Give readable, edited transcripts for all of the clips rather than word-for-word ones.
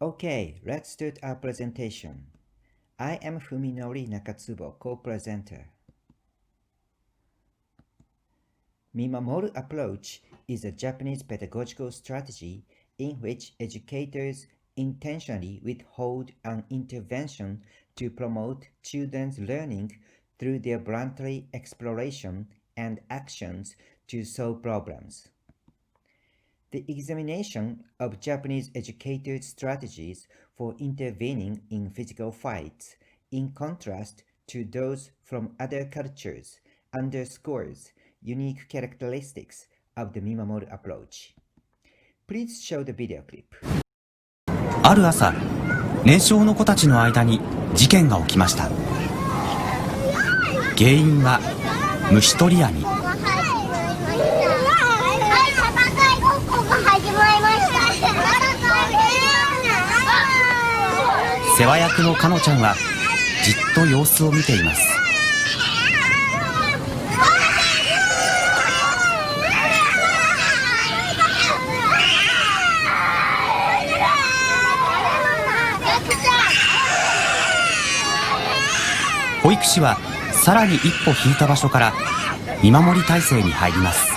Okay, let's start our presentation. I am Fuminori Nakatsubo, co-presenter. Mimamoru Approach is a Japanese pedagogical strategy in which educators intentionally withhold an intervention to promote children's learning through their voluntary exploration and actions to solve problems. The examination of Japanese educators' strategies for intervening in physical fights, in contrast to those from other cultures, underscores unique characteristics of the Mimamoru approach. Please show the video clip. ある朝、年少の子たちの間に事件が起きました。原因は虫取り網。世話役のかのちゃんはじっと様子を見ています。保育士はさらに一歩引いた場所から見守り体制に入ります。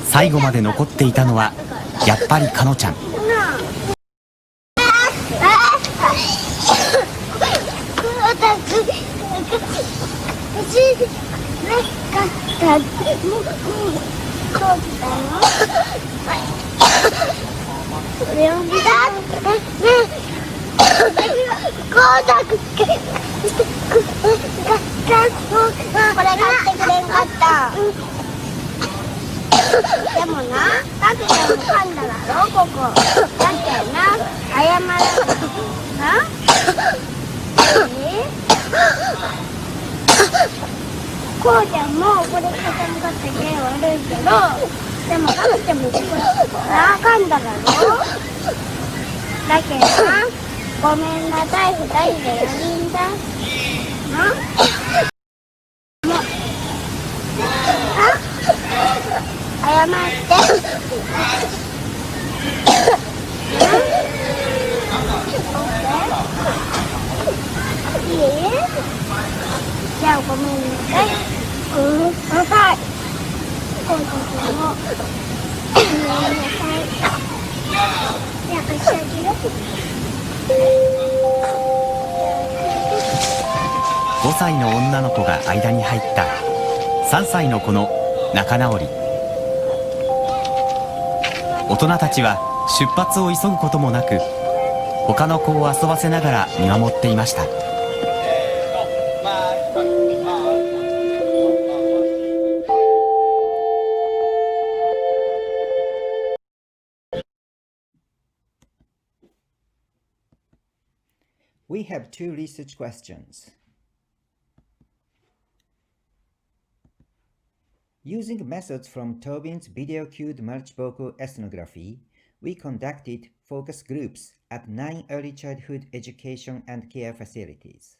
最後まで残っていたのはやっぱりかのちゃん。でもな、タクちゃんも噛んだだろ、ここ。だってな、謝るな。こうちゃんもこれ傾かって毛悪いけど、でもタクちゃんもこれ噛んだだろ。だけどな、ごめんなさい、2人で4人だ。謝って。いい？じゃあごめんなさい。はい。今度もごめんなさい。じゃあ貸してあげる。5歳の女の子が間に入った3歳の子の仲直り。大人たちは出発を急ぐこともなく他の子を遊ばせながら見守っていました。We have two research questions. Using methods from Tobin's video-cued multivocal ethnography, we conducted focus groups at 9 early childhood education and care facilities.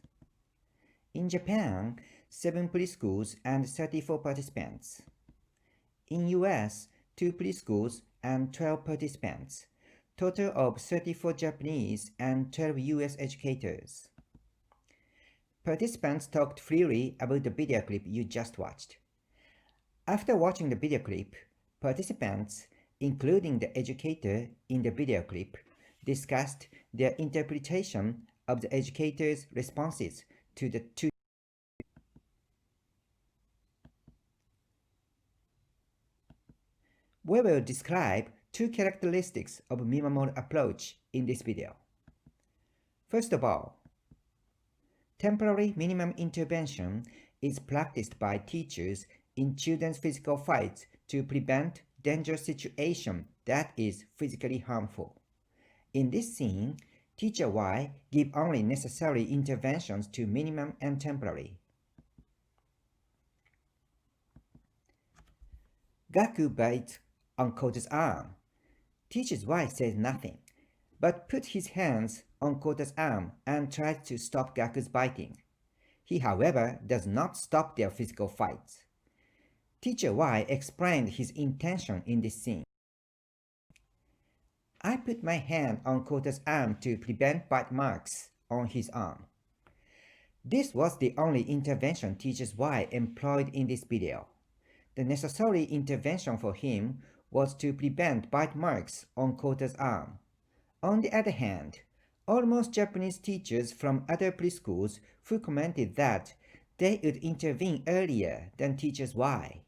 In Japan, 7 preschools and 34 participants. In US, 2 preschools and 12 participants, total of 34 Japanese and 12 US educators. Participants talked freely about the video clip you just watched. After watching the video clip, participants, including the educator in the video clip, discussed their interpretation of the educator's responses to the two. We will describe two characteristics of Mimamoru approach in this video. First of all, temporary minimum intervention is practiced by teachers in children's physical fights to prevent dangerous situation that is physically harmful. In this scene, teacher Y give only necessary interventions to minimum and temporary. Gaku bites on Kota's arm. Teacher Y says nothing, but puts his hands on Kota's arm and tries to stop Gaku's biting. He, however, does not stop their physical fights. Teacher Y explained his intention in this scene. I put my hand on Kota's arm to prevent bite marks on his arm. This was the only intervention Teacher Y employed in this video. The necessary intervention for him was to prevent bite marks on Kota's arm. On the other hand, almost Japanese teachers from other preschools who commented that they would intervene earlier than Teacher Y.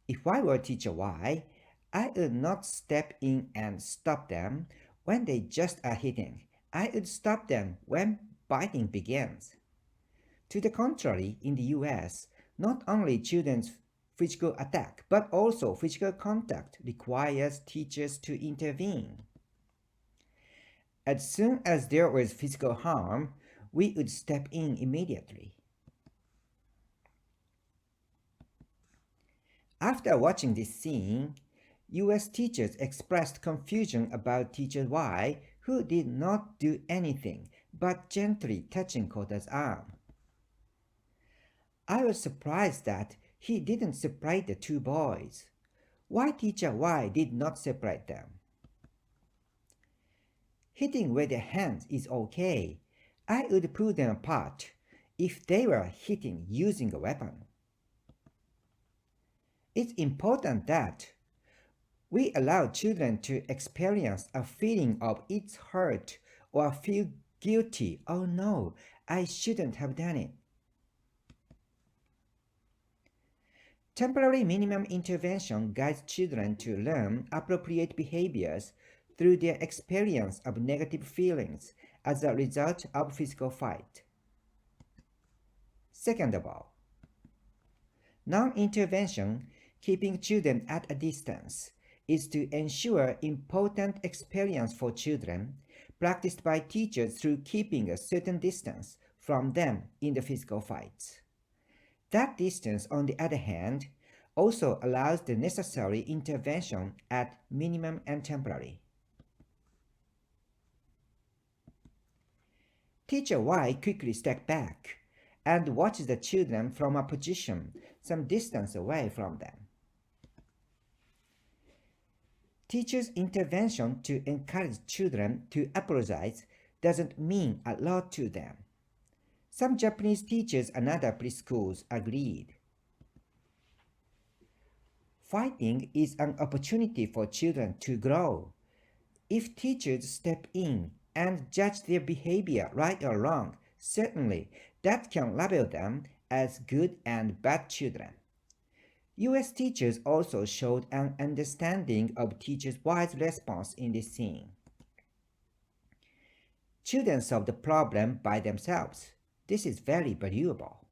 If I were Teacher Y, I would not step in and stop them when they just are hitting. I would stop them when biting begins. To the contrary, in the US, not only children's physical attack, but also physical contact requires teachers to intervene. As soon as there was physical harm, we would step in immediately. After watching this scene, US teachers expressed confusion about Teacher Y, who did not do anything but gently touching Kota's arm. I was surprised that he didn't separate the two boys. Why Teacher Y did not separate them? Hitting with their hands is okay. I would pull them apart if they were hitting using a weapon. It's important that we allow children to experience a feeling of it's hurt or feel guilty. Oh no, I shouldn't have done it. Temporary minimum intervention guides children to learn appropriate behaviors through their experience of negative feelings as a result of physical fight. Second of all, non-intervention, keeping children at a distance, is to ensure important experience for children practiced by teachers through keeping a certain distance from them in the physical fights. That distance, on the other hand, also allows the necessary intervention at minimum and temporary. Teacher Y quickly stepped back and watched the children from a position some distance away from them. Teachers' intervention to encourage children to apologize doesn't mean a lot to them. Some Japanese teachers and other preschools agreed. Fighting is an opportunity for children to grow. If teachers step in and judge their behavior right or wrong, certainly that can label them as good and bad children. US teachers also showed an understanding of Teacher Y's response in this scene. Children solve the problem by themselves. This is very valuable.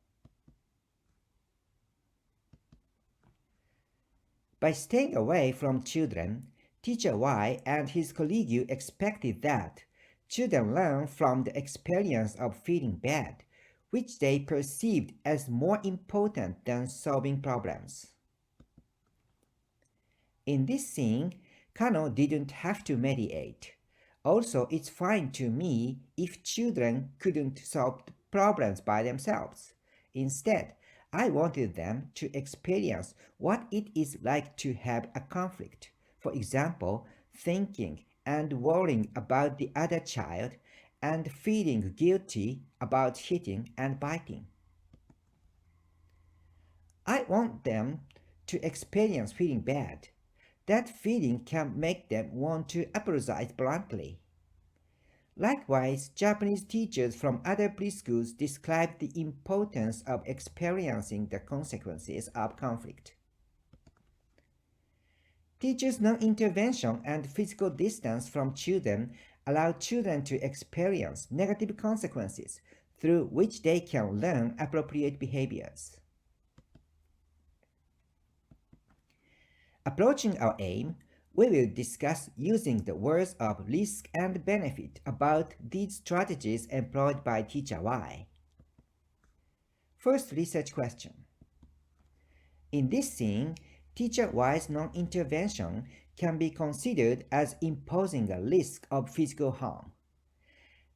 By staying away from children, Teacher Y and his colleague expected that children learn from the experience of feeling bad, which they perceived as more important than solving problems. In this scene, Kano didn't have to mediate. Also, it's fine to me if children couldn't solve problems by themselves. Instead, I wanted them to experience what it is like to have a conflict. For example, thinking and worrying about the other child and feeling guilty about hitting and biting. I want them to experience feeling bad. That feeling can make them want to apologize bluntly. Likewise, Japanese teachers from other preschools described the importance of experiencing the consequences of conflict. Teachers' non-intervention and physical distance from children allow children to experience negative consequences through which they can learn appropriate behaviors. Approaching our aim, we will discuss using the words of risk and benefit about these strategies employed by Teacher Y. First research question. In this scene, Teacher Y's non-intervention can be considered as imposing a risk of physical harm.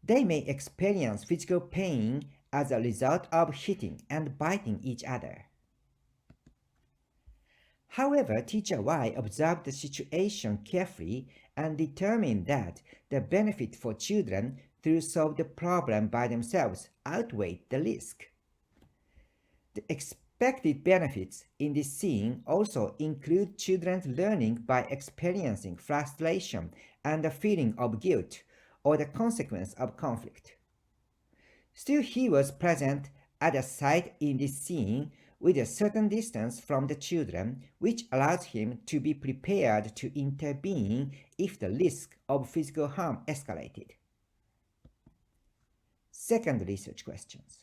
They may experience physical pain as a result of hitting and biting each other. However, teacher Y observed the situation carefully and determined that the benefit for children to solve the problem by themselves outweighed the risk. The expected benefits in this scene also include children learning by experiencing frustration and a feeling of guilt or the consequence of conflict. Still, he was present at a site in this scene with a certain distance from the children, which allows him to be prepared to intervene if the risk of physical harm escalated. Second research questions.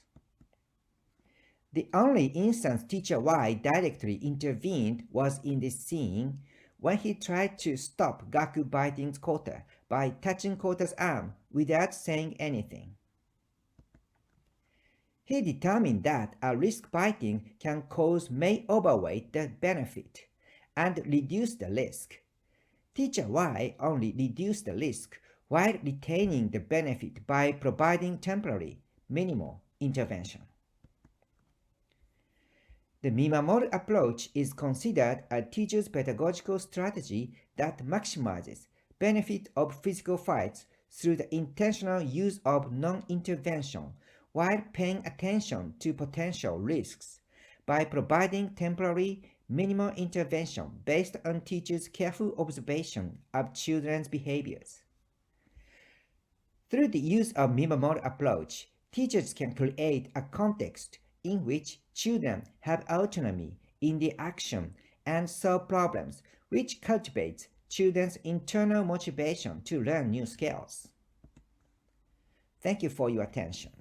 The only instance teacher Y directly intervened was in this scene when he tried to stop Gaku biting Kota by touching Kota's arm without saying anything. He determined that a risk biting can cause may overweight the benefit and reduce the risk. Teacher Y only reduced the risk while retaining the benefit by providing temporary, minimal intervention. The Mimamoru approach is considered a teacher's pedagogical strategy that maximizes benefit of physical fights through the intentional use of non-intervention while paying attention to potential risks by providing temporary, minimal intervention based on teachers' careful observation of children's behaviors. Through the use of Mimamoru approach, teachers can create a context in which children have autonomy in the action and solve problems, which cultivates children's internal motivation to learn new skills. Thank you for your attention.